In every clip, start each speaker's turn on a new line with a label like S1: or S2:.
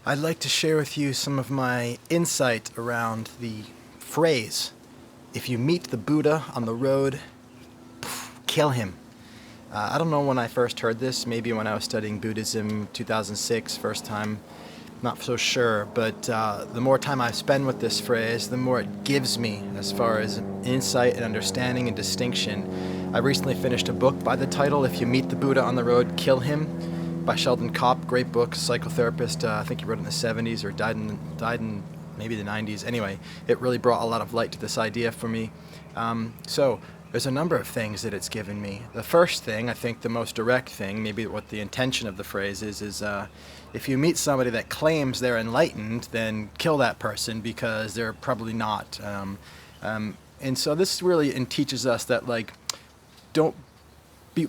S1: I'd like to share with you some of my insight around the phrase, if you meet the Buddha on the road, kill him. I don't know when I first heard this, maybe when I was studying Buddhism 2006, first time, not so sure, but the more time I spend with this phrase, the more it gives me as far as insight and understanding and distinction. I recently finished a book by the title, If You Meet the Buddha on the Road, Kill Him, by Sheldon Kopp. Great book, psychotherapist. I think he wrote it in the 70s or died in maybe the 90s. Anyway, it really brought a lot of light to this idea for me. So there's a number of things that it's given me. The first thing, I think the most direct thing, maybe what the intention of the phrase is if you meet somebody that claims they're enlightened, then kill that person because they're probably not. And so this really teaches us that, like, don't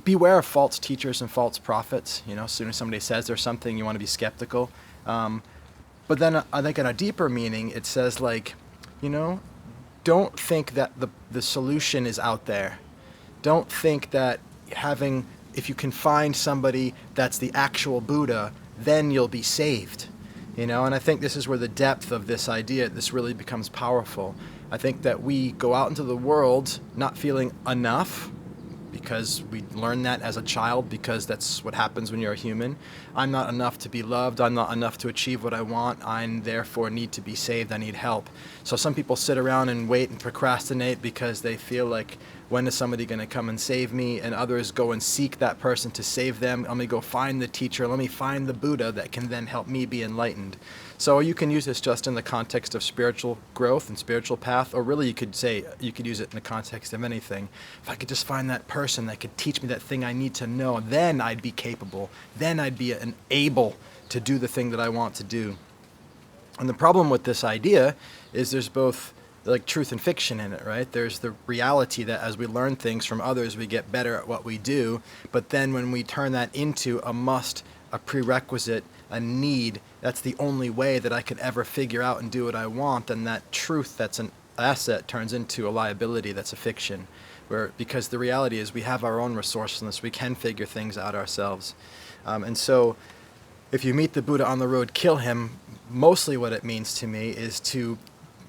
S1: beware of false teachers and false prophets. You know, as soon as somebody says there's something, you want to be skeptical. But then I think in a deeper meaning, it says, like, you know, don't think that the solution is out there. Don't think that if you can find somebody that's the actual Buddha, then you'll be saved. You know, and I think this is where the depth of this idea, this really becomes powerful. I think that we go out into the world not feeling enough, because we learn that as a child, because that's what happens when you're a human. I'm not enough to be loved. I'm not enough to achieve what I want. I therefore need to be saved. I need help. So some people sit around and wait and procrastinate because they feel like, when is somebody going to come and save me? And others go and seek that person to save them. Let me go find the teacher. Let me find the Buddha that can then help me be enlightened. So you can use this just in the context of spiritual growth and spiritual path, or really you could use it in the context of anything. If I could just find that person that could teach me that thing I need to know, then I'd be capable. Then I'd be able to do the thing that I want to do. And the problem with this idea is there's both like truth and fiction in it, right? There's the reality that as we learn things from others, we get better at what we do. But then when we turn that into a must, a prerequisite, a need, that's the only way that I could ever figure out and do what I want, then that truth that's an asset turns into a liability that's a fiction. Because the reality is we have our own resourcefulness. We can figure things out ourselves. And so if you meet the Buddha on the road, kill him, mostly what it means to me is to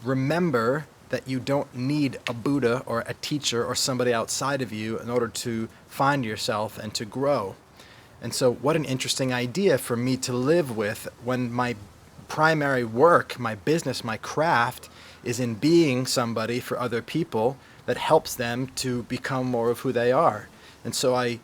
S1: remember that you don't need a Buddha or a teacher or somebody outside of you in order to find yourself and to grow. And so what an interesting idea for me to live with when my primary work, my business, my craft is in being somebody for other people that helps them to become more of who they are. And so I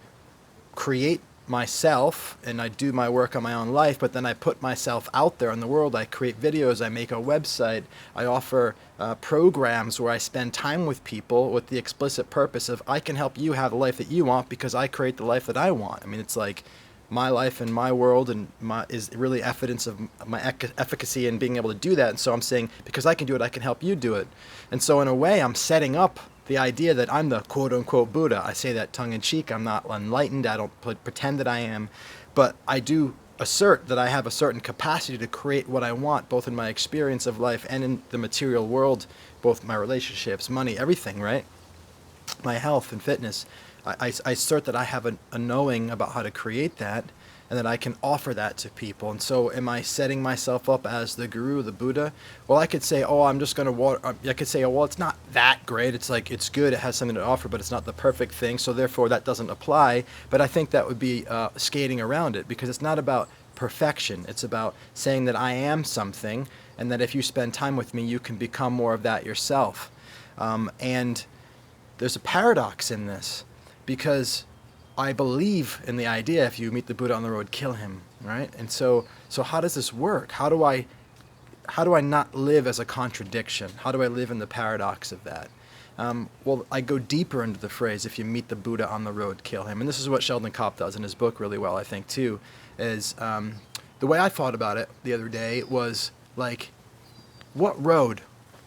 S1: create myself and I do my work on my own life, but then I put myself out there in the world. I create videos, I make a website, I offer programs where I spend time with people with the explicit purpose of I can help you have the life that you want because I create the life that I want. I mean, it's like my life and my world and is really evidence of my efficacy in being able to do that. And so I'm saying, because I can do it, I can help you do it. And so in a way, I'm setting up the idea that I'm the quote-unquote Buddha. I say that tongue-in-cheek. I'm not enlightened. I don't pretend that I am. But I do assert that I have a certain capacity to create what I want, both in my experience of life and in the material world, both my relationships, money, everything, right? My health and fitness. I assert that I have a knowing about how to create that, and that I can offer that to people. And so am I setting myself up as the guru, the Buddha? Well, I could say, I'm just going to I could say, well, it's not that great. It's like, it's good. It has something to offer, but it's not the perfect thing. So therefore that doesn't apply. But I think that would be skating around it, because it's not about perfection. It's about saying that I am something, and that if you spend time with me, you can become more of that yourself. And there's a paradox in this, because I believe in the idea, if you meet the Buddha on the road, kill him, right? And so how does this work? How do I not live as a contradiction? How do I live in the paradox of that? Well, I go deeper into the phrase, if you meet the Buddha on the road, kill him. And this is what Sheldon Kopp does in his book really well, I think, too, is the way I thought about it the other day was like, what road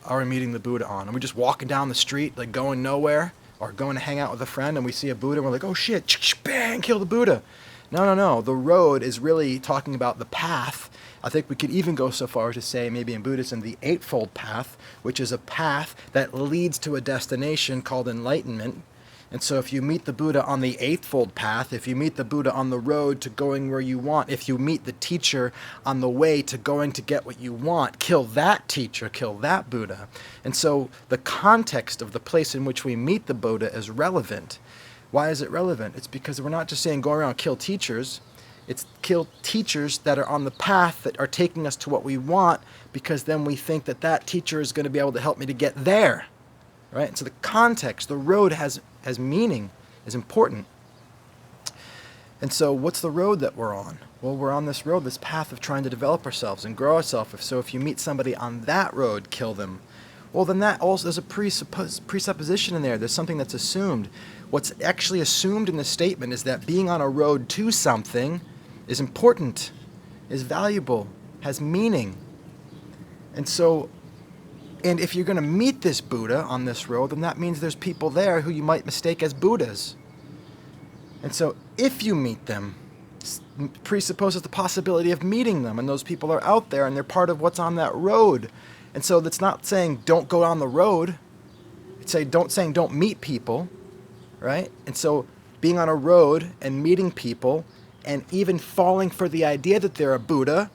S1: are we meeting the Buddha on? Are we just walking down the street, like going nowhere? Or going to hang out with a friend and we see a Buddha and we're like, oh shit, bang, kill the Buddha. No. The road is really talking about the path. I think we could even go so far as to say, maybe in Buddhism, the Eightfold Path, which is a path that leads to a destination called enlightenment. And so if you meet the Buddha on the Eightfold Path, if you meet the Buddha on the road to going where you want, if you meet the teacher on the way to going to get what you want, kill that teacher, kill that Buddha. And so the context of the place in which we meet the Buddha is relevant. Why is it relevant? It's because we're not just saying go around and kill teachers. It's kill teachers that are on the path that are taking us to what we want, because then we think that that teacher is going to be able to help me to get there. Right? And so the context, the road has meaning, is important. And so what's the road that we're on? Well, we're on this road, this path of trying to develop ourselves and grow ourselves. So if you meet somebody on that road, kill them. Well, then that also, there's a presupposition in there. There's something that's assumed. What's actually assumed in the statement is that being on a road to something is important, is valuable, has meaning. And if you're going to meet this Buddha on this road, then that means there's people there who you might mistake as Buddhas. And so if you meet them, presupposes the possibility of meeting them, and those people are out there and they're part of what's on that road. And so that's not saying don't go on the road. It's saying don't meet people, right? And so being on a road and meeting people and even falling for the idea that they're a Buddha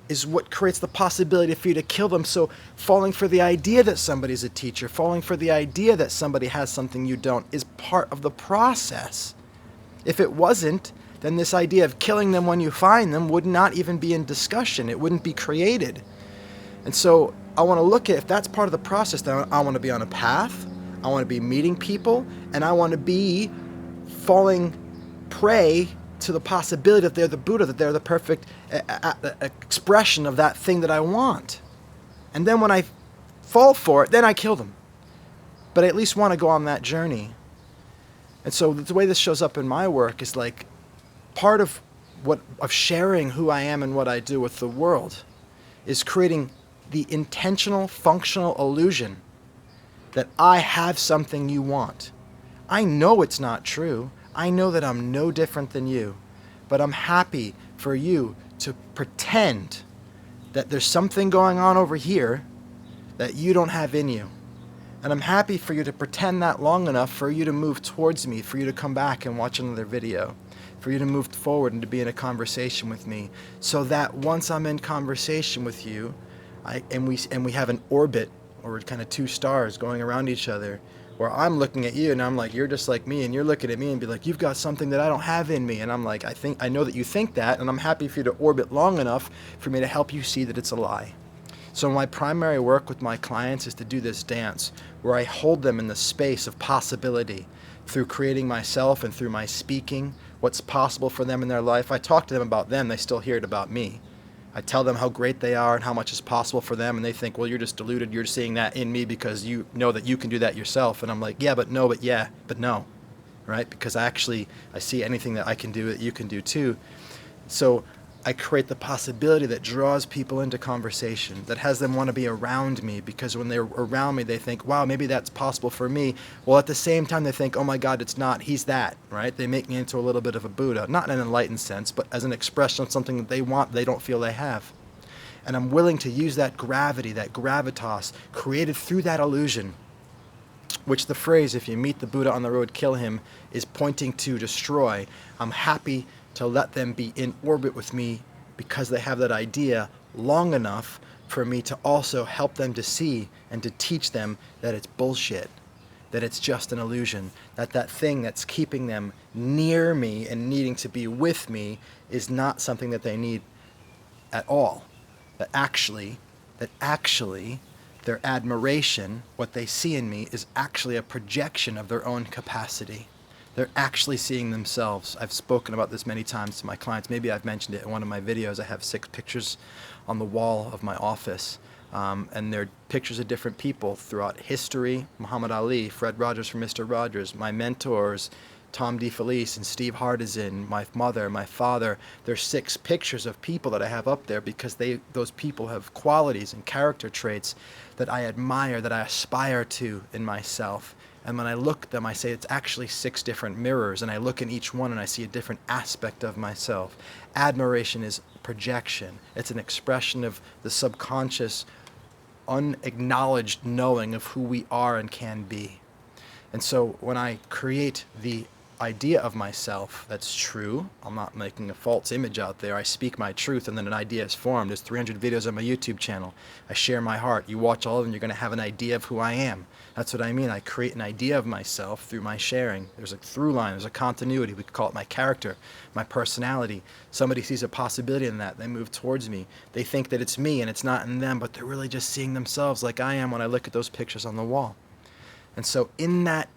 S1: is what creates the possibility for you to kill them. So falling for the idea that somebody's a teacher, falling for the idea that somebody has something you don't, is part of the process. If it wasn't, then this idea of killing them when you find them would not even be in discussion. It wouldn't be created. And so I want to look at, if that's part of the process, then I want to be on a path, I want to be meeting people, and I want to be falling prey to the possibility that they're the Buddha, that they're the perfect expression of that thing that I want. And then when I fall for it, then I kill them. But I at least want to go on that journey. And so the way this shows up in my work is like part of sharing who I am and what I do with the world is creating the intentional, functional illusion that I have something you want. I know it's not true. I know that I'm no different than you, but I'm happy for you to pretend that there's something going on over here that you don't have in you. And I'm happy for you to pretend that long enough for you to move towards me, for you to come back and watch another video, for you to move forward and to be in a conversation with me, so that once I'm in conversation with you, and we have an orbit, or kind of two stars going around each other, where I'm looking at you and I'm like, you're just like me, and you're looking at me and be like, you've got something that I don't have in me. And I'm like, I know that you think that, and I'm happy for you to orbit long enough for me to help you see that it's a lie. So my primary work with my clients is to do this dance where I hold them in the space of possibility through creating myself and through my speaking, what's possible for them in their life. I talk to them about them, they still hear it about me. I tell them how great they are and how much is possible for them, and they think, well, you're just deluded, you're seeing that in me because you know that you can do that yourself. And I'm like, yeah, but no, but yeah, but no, right? Because I see anything that I can do that you can do too. So I create the possibility that draws people into conversation, that has them want to be around me, because when they're around me, they think, wow, maybe that's possible for me. Well, at the same time, they think, oh my God, it's not, he's that, right? They make me into a little bit of a Buddha, not in an enlightened sense, but as an expression of something that they want, they don't feel they have. And I'm willing to use that gravity, that gravitas, created through that illusion, which the phrase, if you meet the Buddha on the road, kill him, is pointing to destroy. I'm happy to let them be in orbit with me because they have that idea long enough for me to also help them to see and to teach them that it's bullshit, that it's just an illusion, that that thing that's keeping them near me and needing to be with me is not something that they need at all. That actually their admiration, what they see in me, is actually a projection of their own capacity. They're actually seeing themselves. I've spoken about this many times to my clients. Maybe I've mentioned it in one of my videos. I have 6 pictures on the wall of my office, and they're pictures of different people throughout history. Muhammad Ali, Fred Rogers from Mr. Rogers, my mentors, Tom DeFelice and Steve Hardison, my mother, my father. There's 6 pictures of people that I have up there because those people have qualities and character traits that I admire, that I aspire to in myself. And when I look at them, I say it's actually 6 different mirrors, and I look in each one and I see a different aspect of myself. Admiration is projection. It's an expression of the subconscious, unacknowledged knowing of who we are and can be. And so when I create the idea of myself that's true, I'm not making a false image out there. I speak my truth, and then an idea is formed. There's 300 videos on my YouTube channel. I share my heart. You watch all of them, you're going to have an idea of who I am. That's what I mean. I create an idea of myself through my sharing. There's a through line, there's a continuity. We could call it my character, my personality. Somebody sees a possibility in that. They move towards me. They think that it's me and it's not in them, but they're really just seeing themselves like I am when I look at those pictures on the wall. And so in that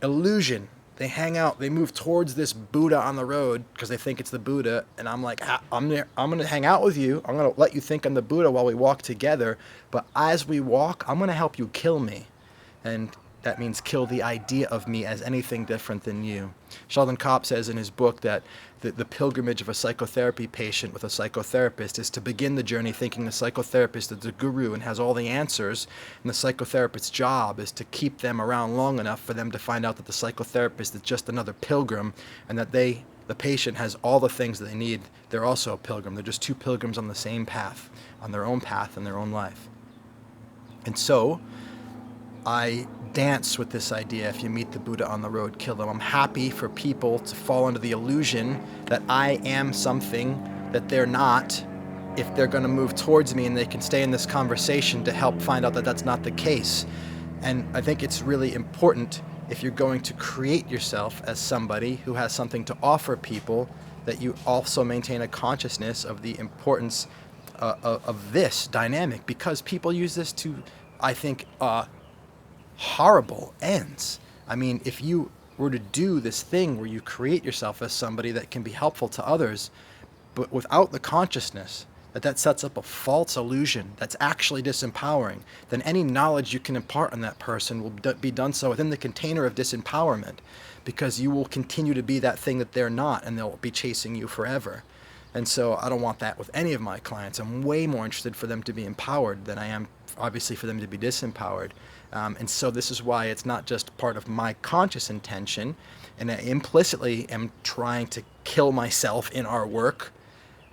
S1: illusion, they hang out, they move towards this Buddha on the road because they think it's the Buddha, and I'm like, I'm there, I'm going to hang out with you, I'm going to let you think I'm the Buddha while we walk together, but as we walk, I'm going to help you kill me. And that means kill the idea of me as anything different than you. Sheldon Kopp says in his book that the pilgrimage of a psychotherapy patient with a psychotherapist is to begin the journey thinking the psychotherapist is the guru and has all the answers, and the psychotherapist's job is to keep them around long enough for them to find out that the psychotherapist is just another pilgrim, and that the patient has all the things that they need. They're also a pilgrim. They're just two pilgrims on the same path, on their own path in their own life. And so I dance with this idea, if you meet the Buddha on the road, kill them. I'm happy for people to fall into the illusion that I am something that they're not, if they're going to move towards me, and they can stay in this conversation to help find out that that's not the case. And I think it's really important, if you're going to create yourself as somebody who has something to offer people, that you also maintain a consciousness of the importance of this dynamic, because people use this to, I think, horrible ends. I mean, if you were to do this thing where you create yourself as somebody that can be helpful to others, but without the consciousness that that sets up a false illusion that's actually disempowering, then any knowledge you can impart on that person will be done so within the container of disempowerment, because you will continue to be that thing that they're not, and they'll be chasing you forever. And so I don't want that with any of my clients. I'm way more interested for them to be empowered than I am, obviously, for them to be disempowered. And so this is why it's not just part of my conscious intention, and I implicitly am trying to kill myself in our work,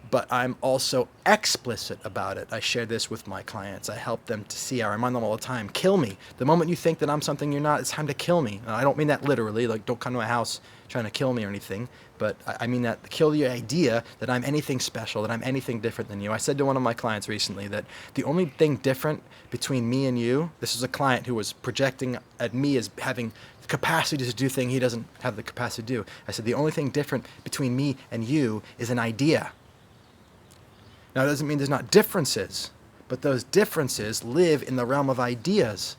S1: but I'm also explicit about it. I share this with my clients. I help them to see, I remind them all the time, kill me. The moment you think that I'm something you're not, it's time to kill me. And I don't mean that literally, like don't come to my house trying to kill me or anything, but I mean that kill the idea that I'm anything special, that I'm anything different than you. I said to one of my clients recently that the only thing different between me and you, this is a client who was projecting at me as having the capacity to do things he doesn't have the capacity to do. I said the only thing different between me and you is an idea. Now, it doesn't mean there's not differences, but those differences live in the realm of ideas.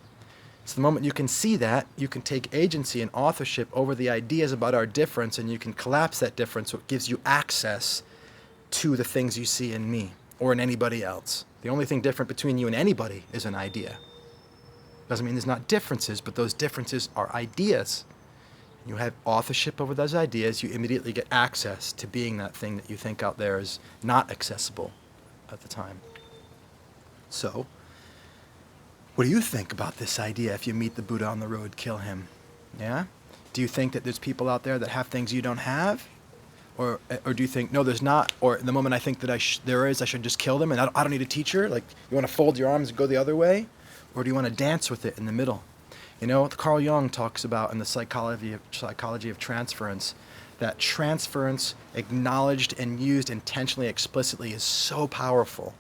S1: So the moment you can see that, you can take agency and authorship over the ideas about our difference, and you can collapse that difference, so it gives you access to the things you see in me or in anybody else. The only thing different between you and anybody is an idea. Doesn't mean there's not differences, but those differences are ideas. You have authorship over those ideas, you immediately get access to being that thing that you think out there is not accessible at the time. So, what do you think about this idea? If you meet the Buddha on the road, kill him. Yeah? Do you think that there's people out there that have things you don't have? Or do you think, no, there's not? Or the moment I think that there is, I should just kill them and I don't need a teacher? Like, you want to fold your arms and go the other way? Or do you want to dance with it in the middle? You know, Carl Jung talks about in the psychology of transference, that transference acknowledged and used intentionally, explicitly, is so powerful.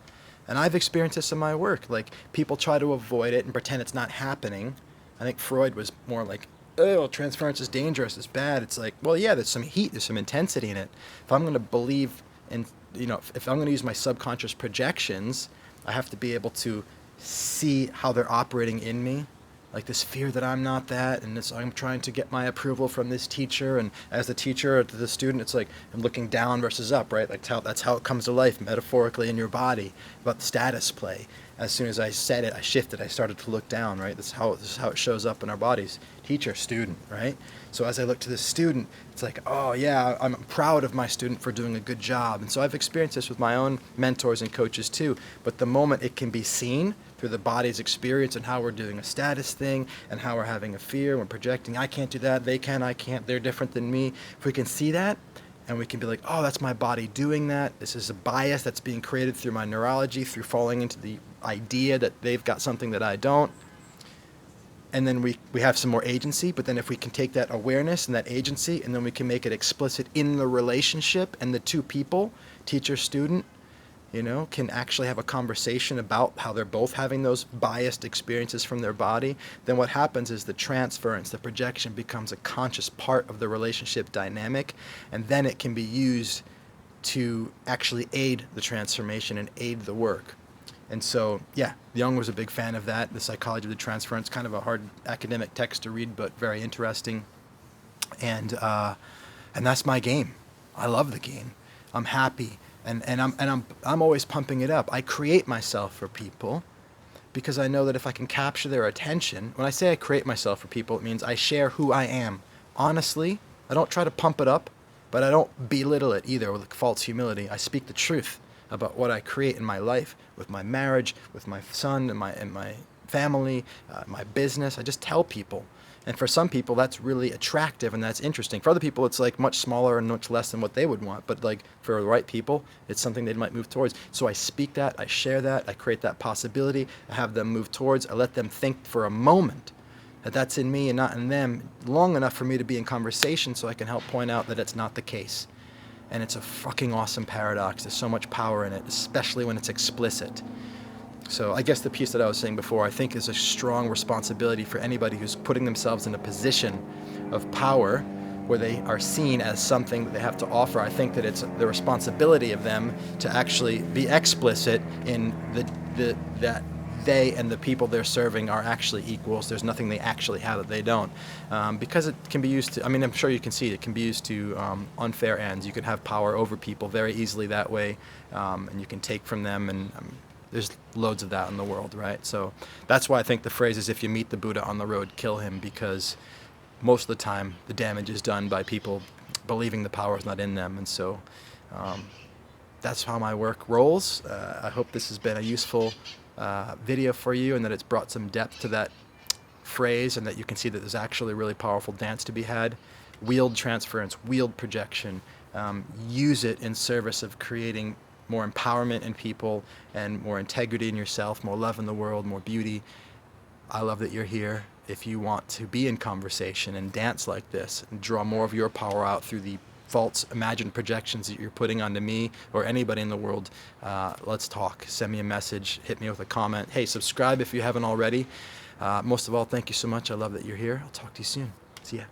S1: And I've experienced this in my work. Like, people try to avoid it and pretend it's not happening. I think Freud was more like, oh, transference is dangerous, it's bad. It's like, well, yeah, there's some heat, there's some intensity in it. If I'm going to believe in, if I'm going to use my subconscious projections, I have to be able to see how they're operating in me. Like this fear that I'm not that, and I'm trying to get my approval from this teacher, and as the teacher to the student, it's like I'm looking down versus up, right? Like that's how it comes to life metaphorically in your body, about status play. As soon as I said it, I shifted, I started to look down, right? This is how it shows up in our bodies. Teacher, student, right? So as I look to the student, it's like, oh yeah, I'm proud of my student for doing a good job. And so I've experienced this with my own mentors and coaches too. But the moment it can be seen through the body's experience and how we're doing a status thing and how we're having a fear, we're projecting, I can't do that, they can, I can't, they're different than me. If we can see that, and we can be like, oh, that's my body doing that. This is a bias that's being created through my neurology, through falling into the idea that they've got something that I don't. and then we have some more agency. But then if we can take that awareness and that agency, and then we can make it explicit in the relationship, and the two people, teacher student, can actually have a conversation about how they're both having those biased experiences from their body, then what happens is the transference, the projection becomes a conscious part of the relationship dynamic, and then it can be used to actually aid the transformation and aid the work. And so, yeah, Jung was a big fan of that, the psychology of the transference, kind of a hard academic text to read, but very interesting. And that's my game. I love the game. I'm happy. And I'm always pumping it up. I create myself for people because I know that if I can capture their attention, when I say I create myself for people, it means I share who I am. Honestly, I don't try to pump it up, but I don't belittle it either with false humility. I speak the truth about what I create in my life, with my marriage, with my son and my family, my business. I just tell people. And for some people, that's really attractive and that's interesting. For other people, it's like much smaller and much less than what they would want. But like for the right people, it's something they might move towards. So I speak that, I share that, I create that possibility, I have them move towards, I let them think for a moment that that's in me and not in them, long enough for me to be in conversation so I can help point out that it's not the case. And it's a fucking awesome paradox. There's so much power in it, especially when it's explicit. So I guess the piece that I was saying before, I think is a strong responsibility for anybody who's putting themselves in a position of power where they are seen as something that they have to offer. I think that it's the responsibility of them to actually be explicit in that they and the people they're serving are actually equals. There's nothing they actually have that they don't. Because it can be used to, I'm sure you can see it can be used to unfair ends. You can have power over people very easily that way, and you can take from them, and there's loads of that in the world, right? So that's why I think the phrase is, if you meet the Buddha on the road, kill him, because most of the time the damage is done by people believing the power is not in them. And so that's how my work rolls. I hope this has been a useful video for you, and that it's brought some depth to that phrase, and that you can see that there's actually a really powerful dance to be had. Wield transference, wield projection, use it in service of creating more empowerment in people and more integrity in yourself, more love in the world, more beauty. I love that you're here. If you want to be in conversation and dance like this and draw more of your power out through the false imagined projections that you're putting onto me or anybody in the world, let's talk. Send me a message, hit me with a comment. Hey, subscribe if you haven't already. Most of all, thank you so much. I love that you're here. I'll talk to you soon. See ya.